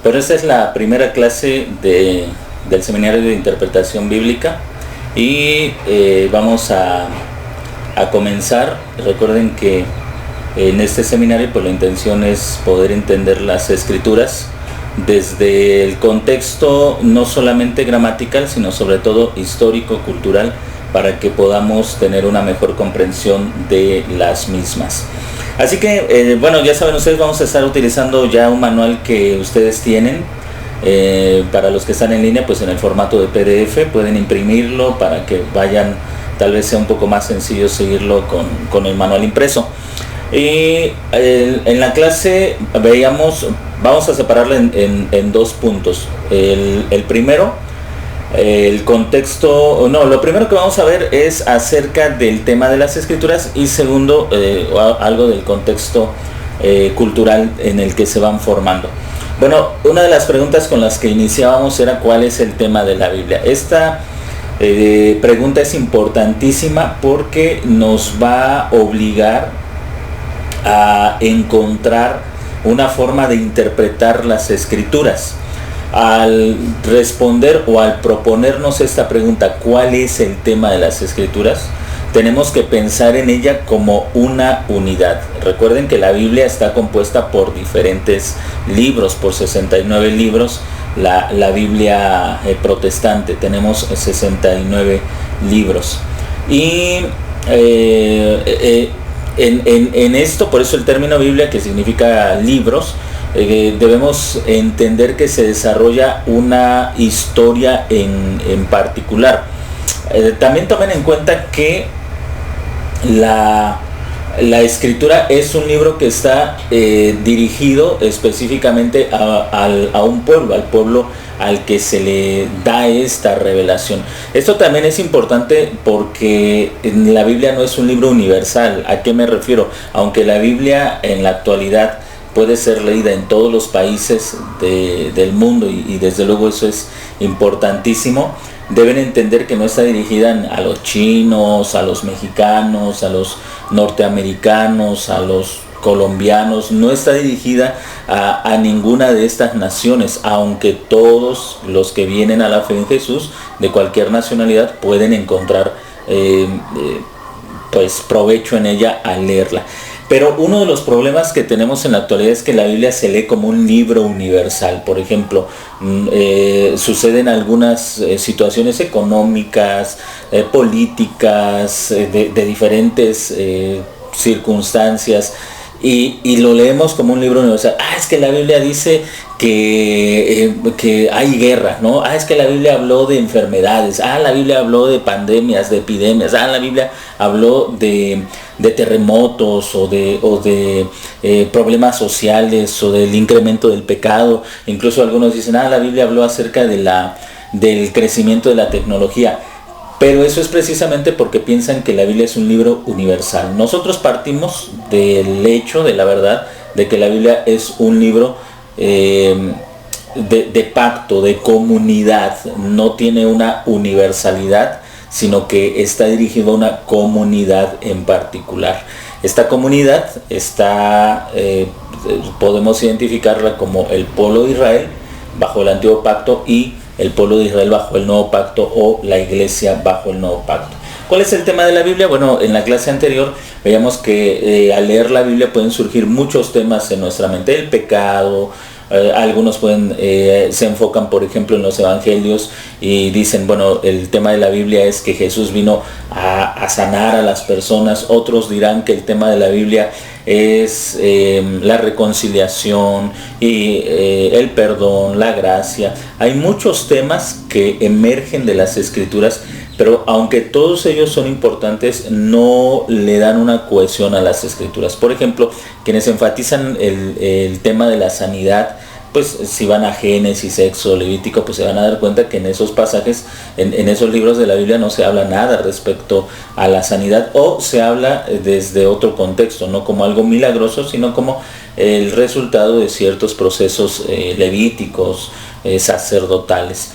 Pero esta es la primera clase del Seminario de Interpretación Bíblica y vamos a comenzar. Recuerden que en este seminario pues la intención es poder entender las Escrituras desde el contexto no solamente gramatical, sino sobre todo histórico, cultural, para que podamos tener una mejor comprensión de las mismas. Así que, bueno, ya saben ustedes, vamos a estar utilizando ya un manual que ustedes tienen. Para los que están en línea, pues en el formato de PDF pueden imprimirlo para que vayan, tal vez sea un poco más sencillo seguirlo con el manual impreso. Y en la clase vamos a separarla en dos puntos. El primero, el contexto, lo primero que vamos a ver es acerca del tema de las Escrituras, y segundo, algo del contexto cultural en el que se van formando. Bueno, una de las preguntas con las que iniciábamos era ¿cuál es el tema de la Biblia? Esta pregunta es importantísima porque nos va a obligar a encontrar una forma de interpretar las Escrituras. Al responder o al proponernos esta pregunta, ¿cuál es el tema de las Escrituras?, tenemos que pensar en ella como una unidad. Recuerden que la Biblia está compuesta por diferentes libros, por 69 libros. La Biblia protestante, tenemos 69 libros. Y en esto, por eso el término Biblia, que significa libros, debemos entender que se desarrolla una historia en particular. También tomen en cuenta que la Escritura es un libro que está dirigido específicamente a un pueblo, al pueblo al que se le da esta revelación. Esto también es importante porque la Biblia no es un libro universal. ¿A qué me refiero? Aunque la Biblia en la actualidad puede ser leída en todos los países del mundo y desde luego eso es importantísimo, deben entender que no está dirigida a los chinos, a los mexicanos, a los norteamericanos, a los colombianos. No está dirigida a ninguna de estas naciones, aunque todos los que vienen a la fe en Jesús de cualquier nacionalidad pueden encontrar pues provecho en ella al leerla. Pero uno de los problemas que tenemos en la actualidad es que la Biblia se lee como un libro universal. Por ejemplo, suceden algunas situaciones económicas, políticas, de diferentes circunstancias, y lo leemos como un libro universal. Es que la Biblia dice que hay guerra, ¿no? Es que la Biblia habló de enfermedades, la Biblia habló de pandemias, de epidemias, la Biblia habló de terremotos o de problemas sociales o del incremento del pecado. Incluso algunos dicen, la Biblia habló acerca del crecimiento de la tecnología. Pero eso es precisamente porque piensan que la Biblia es un libro universal. Nosotros partimos del hecho, de la verdad, de que la Biblia es un libro de pacto, de comunidad. No tiene una universalidad, sino que está dirigido a una comunidad en particular. Esta comunidad podemos identificarla como el pueblo de Israel bajo el antiguo pacto y el pueblo de Israel bajo el nuevo pacto, o la iglesia bajo el nuevo pacto. ¿Cuál es el tema de la Biblia? Bueno, en la clase anterior veíamos que al leer la Biblia pueden surgir muchos temas en nuestra mente. El pecado, algunos se enfocan por ejemplo en los evangelios y dicen, bueno, el tema de la Biblia es que Jesús vino a sanar a las personas. Otros dirán que el tema de la Biblia es la reconciliación y el perdón, la gracia. Hay muchos temas que emergen de las Escrituras, pero aunque todos ellos son importantes, no le dan una cohesión a las Escrituras. Por ejemplo, quienes enfatizan el tema de la sanidad, pues si van a Génesis, Éxodo, Levítico, pues se van a dar cuenta que en esos pasajes, en esos libros de la Biblia no se habla nada respecto a la sanidad, o se habla desde otro contexto, no como algo milagroso, sino como el resultado de ciertos procesos levíticos, sacerdotales.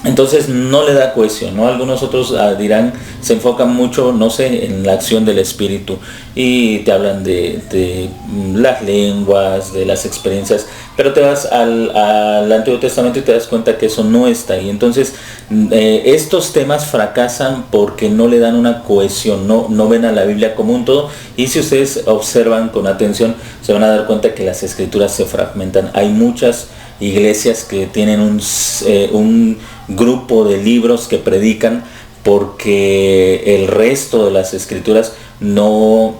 Entonces no le da cohesión, ¿no? Algunos otros dirán, se enfocan mucho, no sé, en la acción del Espíritu y te hablan de las lenguas, de las experiencias, pero te vas al Antiguo Testamento y te das cuenta que eso no está ahí. Entonces estos temas fracasan porque no le dan una cohesión, no ven a la Biblia como un todo, y si ustedes observan con atención se van a dar cuenta que las escrituras se fragmentan. Hay muchas iglesias que tienen un grupo de libros que predican porque el resto de las escrituras no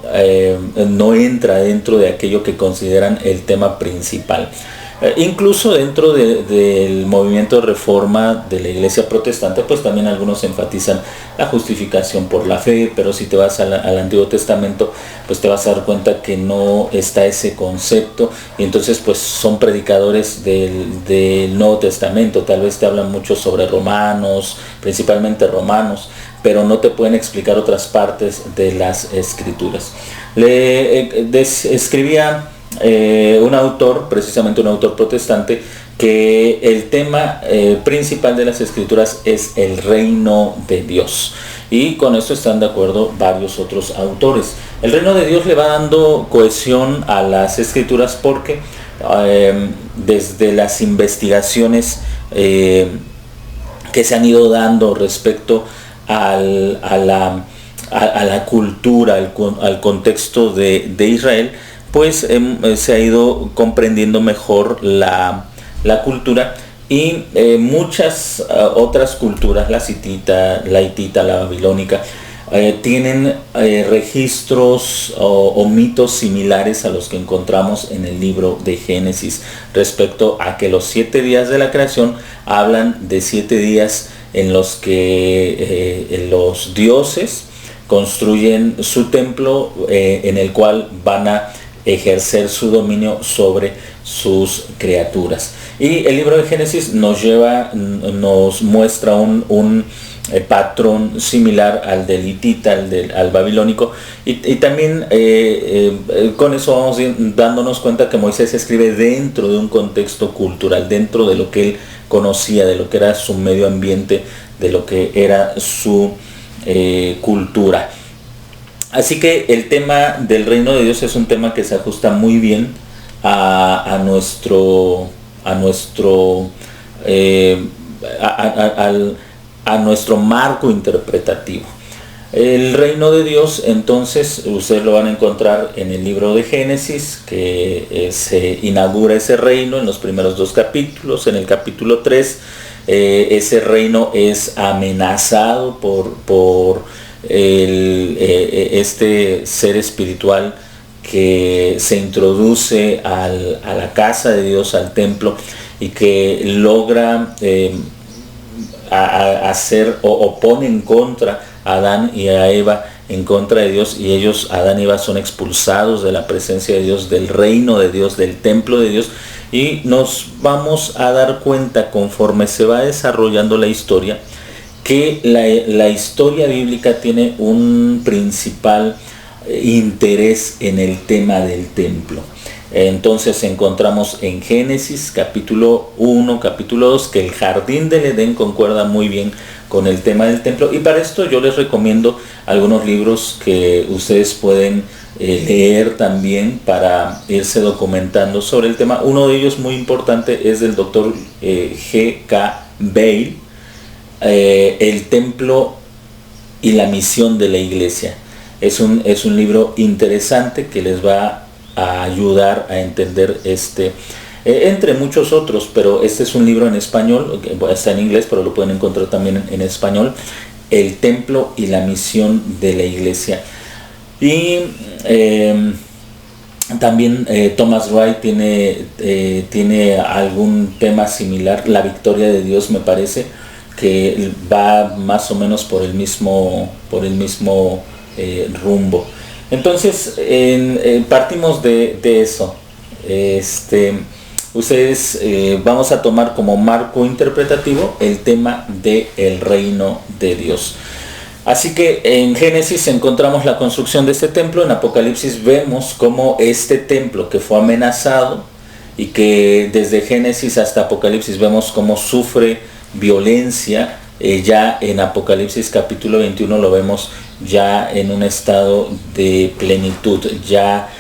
entra dentro de aquello que consideran el tema principal. Incluso dentro del movimiento de reforma de la iglesia protestante, pues también algunos enfatizan la justificación por la fe, pero si te vas al Antiguo Testamento, pues te vas a dar cuenta que no está ese concepto, y entonces pues son predicadores del Nuevo Testamento. Tal vez te hablan mucho sobre Romanos, principalmente Romanos, pero no te pueden explicar otras partes de las escrituras. Escribía un autor, precisamente un autor protestante, que el tema principal de las escrituras es el reino de Dios, y con esto están de acuerdo varios otros autores. El reino de Dios le va dando cohesión a las escrituras porque desde las investigaciones que se han ido dando respecto a la cultura, al contexto de Israel, pues se ha ido comprendiendo mejor la cultura, y muchas otras culturas, la hitita, la babilónica, tienen registros o mitos similares a los que encontramos en el libro de Génesis, respecto a que los 7 días de la creación hablan de 7 días en los que los dioses construyen su templo, en el cual van a ejercer su dominio sobre sus criaturas. Y el libro de Génesis nos muestra un patrón similar al del hitita, al babilónico, y también con eso vamos dándonos cuenta que Moisés escribe dentro de un contexto cultural, dentro de lo que él conocía, de lo que era su medio ambiente, de lo que era su cultura. Así que el tema del reino de Dios es un tema que se ajusta muy bien a nuestro marco interpretativo. El reino de Dios, entonces, ustedes lo van a encontrar en el libro de Génesis, que se inaugura ese reino en los primeros 2 capítulos. En el capítulo 3, ese reino es amenazado por este ser espiritual que se introduce a la casa de Dios, al templo, y que logra hacer o pone en contra a Adán y a Eva, en contra de Dios, y ellos, Adán y Eva, son expulsados de la presencia de Dios, del reino de Dios, del templo de Dios. Y nos vamos a dar cuenta, conforme se va desarrollando la historia, que la historia bíblica tiene un principal interés en el tema del templo. Entonces encontramos en Génesis capítulo 1, capítulo 2, que el jardín del Edén concuerda muy bien con el tema del templo, y para esto yo les recomiendo algunos libros que ustedes pueden leer también para irse documentando sobre el tema. Uno de ellos muy importante es del doctor G.K. Beale, El templo y la misión de la iglesia. Es un libro interesante que les va a ayudar a entender entre muchos otros, pero este es un libro en español, está en inglés, pero lo pueden encontrar también en español, El templo y la misión de la iglesia. Y también Thomas Wright tiene algún tema similar, La victoria de Dios, me parece, que va más o menos por el mismo rumbo. Entonces partimos de eso. Ustedes vamos a tomar como marco interpretativo el tema del reino de Dios. Así que en Génesis encontramos la construcción de este templo. En Apocalipsis vemos cómo este templo, que fue amenazado y que desde Génesis hasta Apocalipsis vemos cómo sufre violencia. Ya en Apocalipsis capítulo 21 lo vemos ya en un estado de plenitud. Ya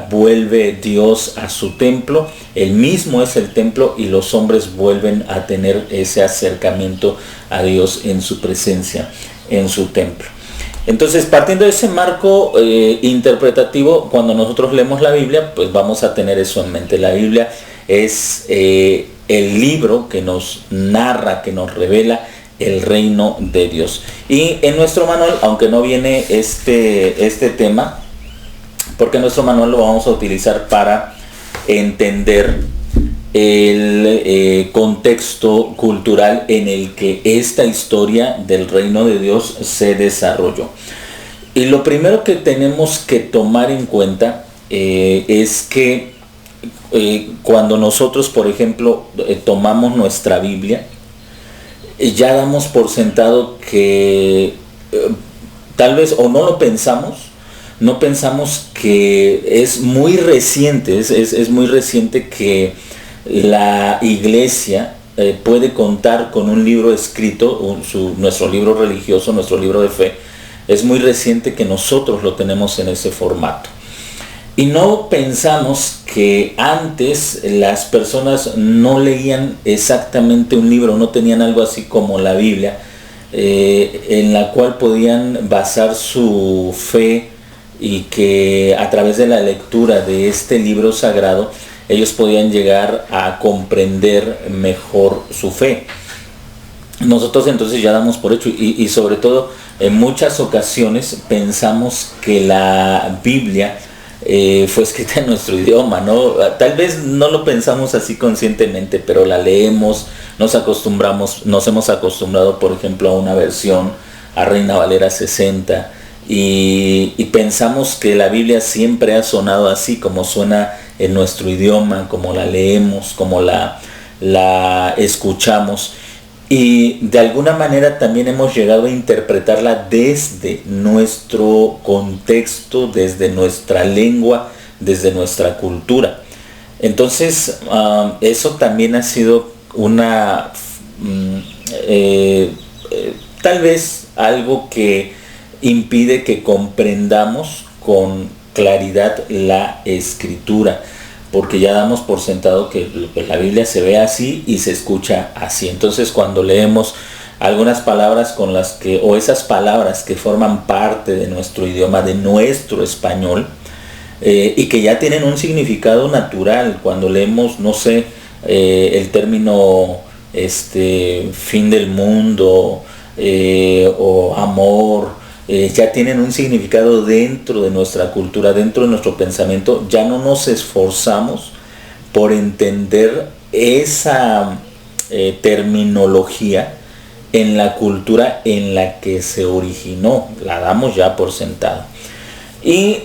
vuelve Dios a su templo, Él mismo es el templo, y los hombres vuelven a tener ese acercamiento a Dios en su presencia, en su templo. Entonces, partiendo de ese marco interpretativo, cuando nosotros leemos la Biblia, pues vamos a tener eso en mente. La Biblia es el libro que nos narra, que nos revela el reino de Dios. Y en nuestro manual, aunque no viene este tema, porque nuestro manual lo vamos a utilizar para entender el contexto cultural en el que esta historia del reino de Dios se desarrolló. Y lo primero que tenemos que tomar en cuenta es que cuando nosotros, por ejemplo, tomamos nuestra Biblia, ya damos por sentado que tal vez, o no lo pensamos, no pensamos que es muy reciente, es muy reciente que la iglesia puede contar con un libro escrito, nuestro libro religioso, nuestro libro de fe. Es muy reciente que nosotros lo tenemos en ese formato. Y no pensamos que antes las personas no leían exactamente un libro, no tenían algo así como la Biblia, en la cual podían basar su fe, y que a través de la lectura de este libro sagrado ellos podían llegar a comprender mejor su fe. Nosotros entonces ya damos por hecho, y sobre todo en muchas ocasiones pensamos que la Biblia fue escrita en nuestro idioma, ¿no? Tal vez no lo pensamos así conscientemente, pero la leemos, nos hemos acostumbrado, por ejemplo, a una versión, a Reina Valera 60, y pensamos que la Biblia siempre ha sonado así, como suena en nuestro idioma, como la leemos, como la escuchamos. Y de alguna manera también hemos llegado a interpretarla desde nuestro contexto, desde nuestra lengua, desde nuestra cultura. Entonces, eso también ha sido tal vez algo que impide que comprendamos con claridad la escritura, porque ya damos por sentado que la Biblia se ve así y se escucha así. Entonces, cuando leemos algunas palabras o esas palabras que forman parte de nuestro idioma, de nuestro español, y que ya tienen un significado natural, cuando leemos, no sé, el término fin del mundo, o amor, ya tienen un significado dentro de nuestra cultura, dentro de nuestro pensamiento. Ya no nos esforzamos por entender esa terminología en la cultura en la que se originó, la damos ya por sentado. Y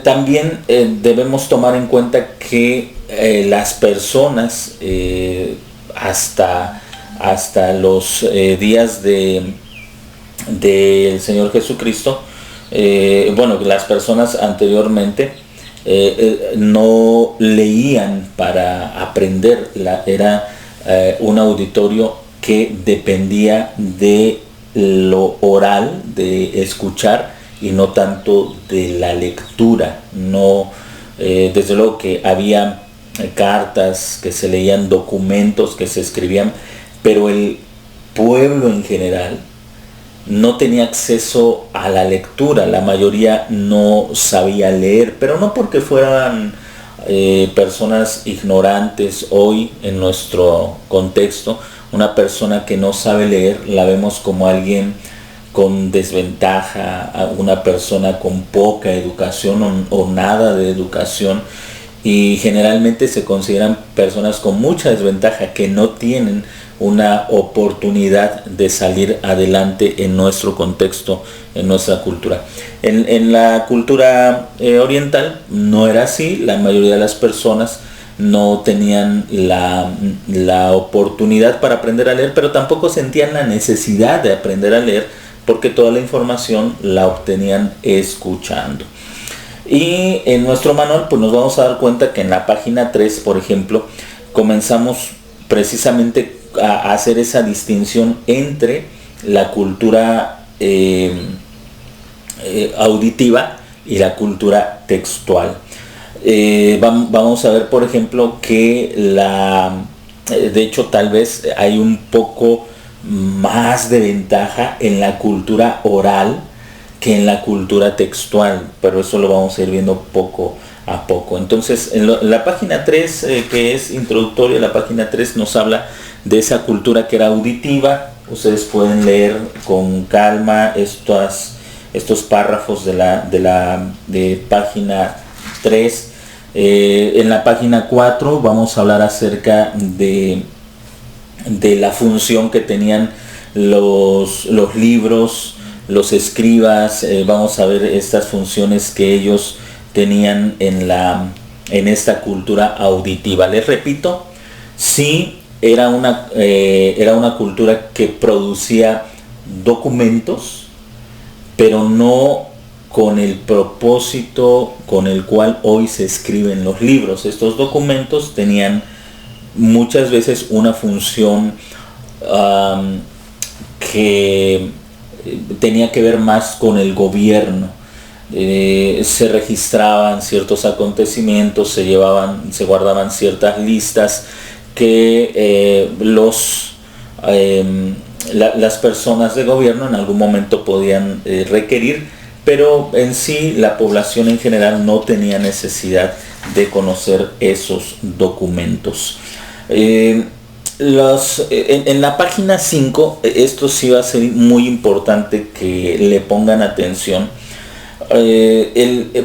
también debemos tomar en cuenta que las personas hasta los días del Señor Jesucristo, las personas anteriormente no leían para aprender, era un auditorio que dependía de lo oral, de escuchar, y no tanto de la lectura. No, desde luego que había cartas que se leían, documentos que se escribían, pero el pueblo en general no tenía acceso a la lectura. La mayoría no sabía leer, pero no porque fueran personas ignorantes. Hoy, en nuestro contexto, una persona que no sabe leer la vemos como alguien con desventaja, una persona con poca educación o nada de educación, y generalmente se consideran personas con mucha desventaja, que no tienen una oportunidad de salir adelante en nuestro contexto, en nuestra cultura. En la cultura oriental no era así. La mayoría de las personas no tenían la oportunidad para aprender a leer, pero tampoco sentían la necesidad de aprender a leer, porque toda la información la obtenían escuchando. Y en nuestro manual pues nos vamos a dar cuenta que en la página 3, por ejemplo, comenzamos precisamente a hacer esa distinción entre la cultura auditiva y la cultura textual. Vamos a ver, por ejemplo, que de hecho tal vez hay un poco más de ventaja en la cultura oral que en la cultura textual, pero eso lo vamos a ir viendo poco a poco. Entonces, en la página 3, que es introductoria, la página 3 nos habla de esa cultura que era auditiva. Ustedes pueden leer con calma estos párrafos de página 3. En la página 4 vamos a hablar acerca de la función que tenían los libros, los escribas. Vamos a ver estas funciones que ellos tenían en esta cultura auditiva. Les repito, sí era una cultura que producía documentos, pero no con el propósito con el cual hoy se escriben los libros. Estos documentos tenían muchas veces una función que tenía que ver más con el gobierno. Se registraban ciertos acontecimientos, se guardaban ciertas listas que las personas de gobierno en algún momento podían requerir, pero en sí la población en general no tenía necesidad de conocer esos documentos. En la página 5, esto sí va a ser muy importante que le pongan atención.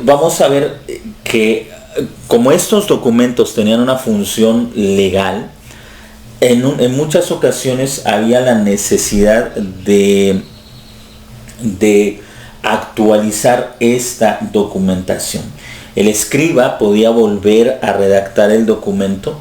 Vamos a ver que como estos documentos tenían una función legal, en muchas ocasiones había la necesidad de actualizar esta documentación. El escriba podía volver a redactar el documento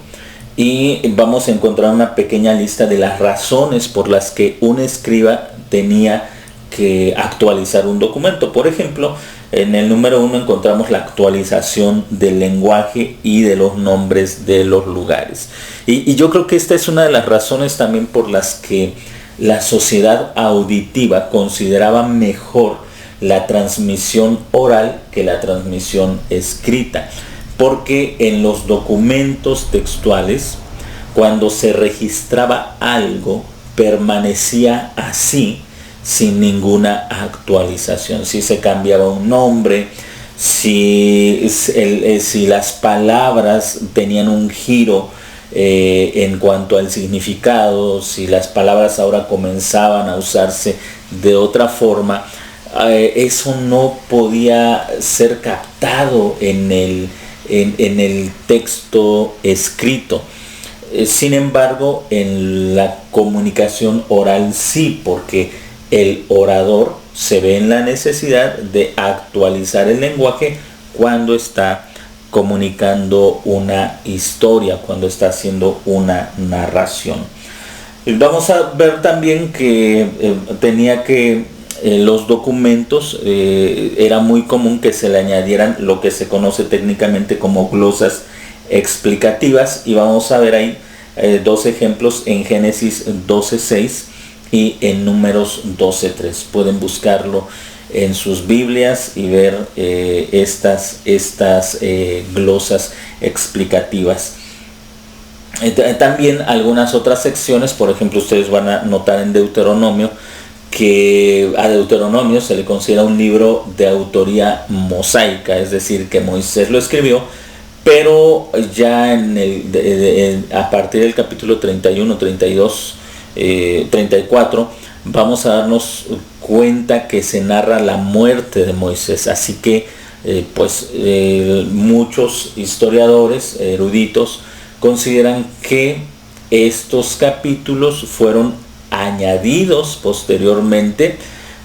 y vamos a encontrar una pequeña lista de las razones por las que un escriba tenía que actualizar un documento. Por ejemplo, en el número 1 encontramos la actualización del lenguaje y de los nombres de los lugares. Y yo creo que esta es una de las razones también por las que la sociedad auditiva consideraba mejor la transmisión oral que la transmisión escrita, porque en los documentos textuales, cuando se registraba algo, permanecía así sin ninguna actualización. Si se cambiaba un nombre, si las palabras tenían un giro en cuanto al significado, si las palabras ahora comenzaban a usarse de otra forma, eso no podía ser captado en el texto escrito. Sin embargo, en la comunicación oral sí, porque el orador se ve en la necesidad de actualizar el lenguaje cuando está comunicando una historia, cuando está haciendo una narración. Vamos a ver también que los documentos era muy común que se le añadieran lo que se conoce técnicamente como glosas explicativas, y vamos a ver ahí dos ejemplos en Génesis 12:6 y en Números 12:3. Pueden buscarlo en sus Biblias y ver estas glosas explicativas. También algunas otras secciones, por ejemplo, ustedes van a notar en Deuteronomio que a Deuteronomio se le considera un libro de autoría mosaica, es decir, que Moisés lo escribió, pero ya a partir del capítulo 31, 32, 34, vamos a darnos cuenta que se narra la muerte de Moisés. Así que muchos historiadores eruditos consideran que estos capítulos fueron añadidos posteriormente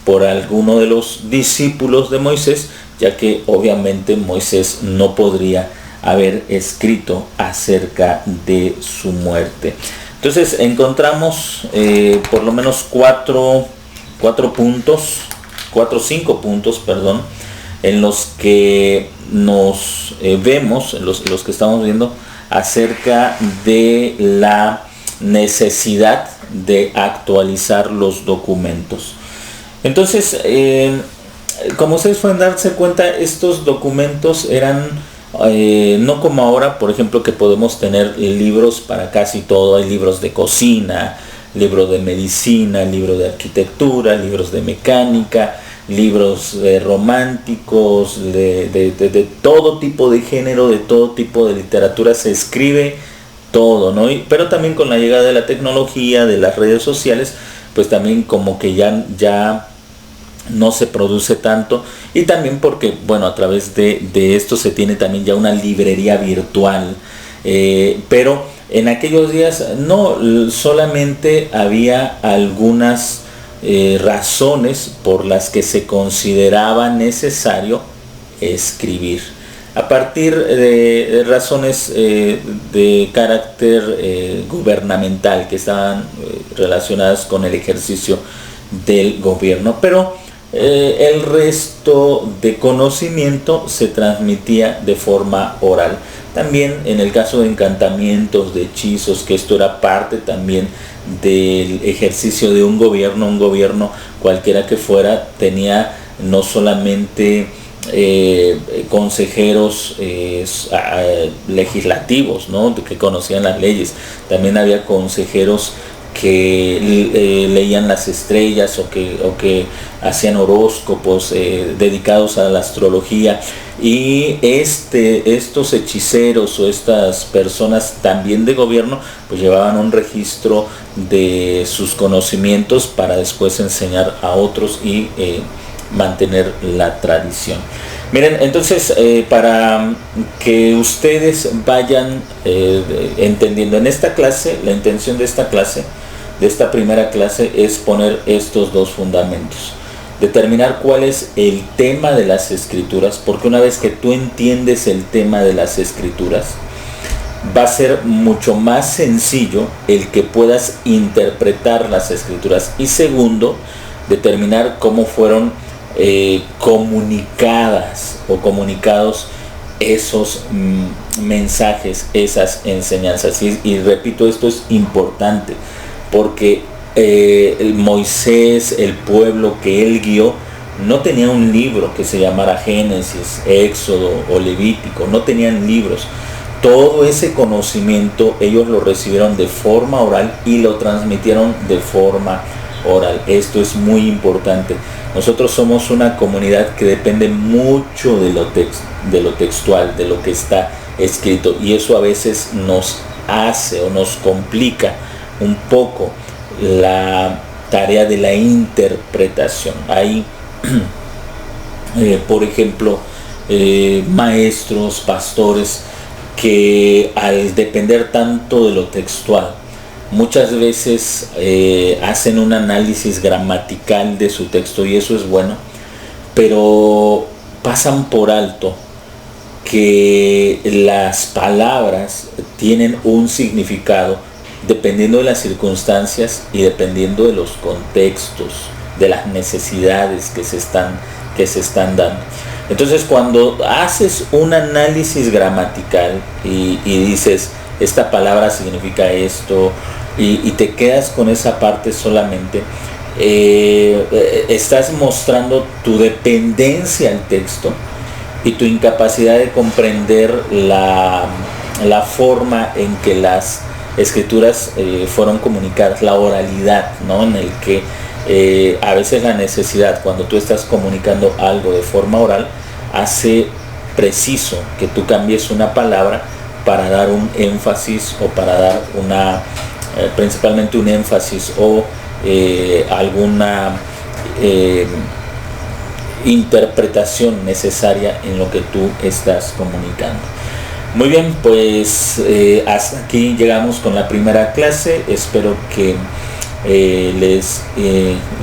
por alguno de los discípulos de Moisés, ya que obviamente Moisés no podría haber escrito acerca de su muerte. Entonces encontramos por lo menos 5 puntos, en los que nos vemos, los que estamos viendo acerca de necesidad de actualizar los documentos. Entonces, como ustedes pueden darse cuenta, estos documentos eran no como ahora, por ejemplo, que podemos tener libros para casi todo. Hay libros de cocina, libros de medicina, libros de arquitectura, libros de mecánica, libros románticos, de todo tipo de género, de todo tipo de literatura se escribe todo, ¿no? Pero también con la llegada de la tecnología, de las redes sociales, pues también como que ya no se produce tanto, y también porque, bueno, a través de esto se tiene también ya una librería virtual, pero en aquellos días no solamente había algunas razones por las que se consideraba necesario escribir, a partir de razones de carácter gubernamental que estaban relacionadas con el ejercicio del gobierno, pero el resto de conocimiento se transmitía de forma oral. También en el caso de encantamientos, de hechizos, que esto era parte también del ejercicio de un gobierno cualquiera que fuera, tenía no solamente consejeros legislativos, ¿no?, que conocían las leyes, también había consejeros que leían las estrellas o que hacían horóscopos dedicados a la astrología, y estos hechiceros o estas personas también de gobierno pues llevaban un registro de sus conocimientos para después enseñar a otros y mantener la tradición. Miren, entonces para que ustedes vayan entendiendo en esta clase, la intención de esta clase, de esta primera clase, es poner estos dos fundamentos. Determinar cuál es el tema de las escrituras, porque una vez que tú entiendes el tema de las escrituras, va a ser mucho más sencillo el que puedas interpretar las escrituras. Y segundo, determinar cómo fueron comunicadas o comunicados esos mensajes, esas enseñanzas. Y repito, esto es importante, porque Moisés, el pueblo que él guió, no tenía un libro que se llamara Génesis, Éxodo o Levítico, no tenían libros. Todo ese conocimiento ellos lo recibieron de forma oral y lo transmitieron de forma oral. Esto es muy importante. Nosotros somos una comunidad que depende mucho de lo textual, de lo que está escrito, y eso a veces nos hace o nos complica un poco la tarea de la interpretación. Hay por ejemplo maestros, pastores, que al depender tanto de lo textual, muchas veces hacen un análisis gramatical de su texto, y eso es bueno, pero pasan por alto que las palabras tienen un significado dependiendo de las circunstancias y dependiendo de los contextos, de las necesidades que se están dando. Entonces, cuando haces un análisis gramatical y dices, esta palabra significa esto, y te quedas con esa parte solamente, estás mostrando tu dependencia al texto y tu incapacidad de comprender la forma en que las escrituras fueron comunicadas, la oralidad, ¿no?, en el que a veces la necesidad, cuando tú estás comunicando algo de forma oral, hace preciso que tú cambies una palabra para dar un énfasis, o para dar principalmente un énfasis o alguna interpretación necesaria en lo que tú estás comunicando. Muy bien, pues hasta aquí llegamos con la primera clase. Espero que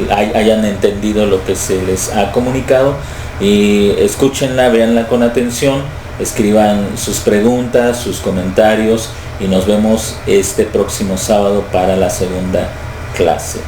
hayan entendido lo que se les ha comunicado, y escúchenla, véanla con atención, escriban sus preguntas, sus comentarios, y nos vemos este próximo sábado para la segunda clase.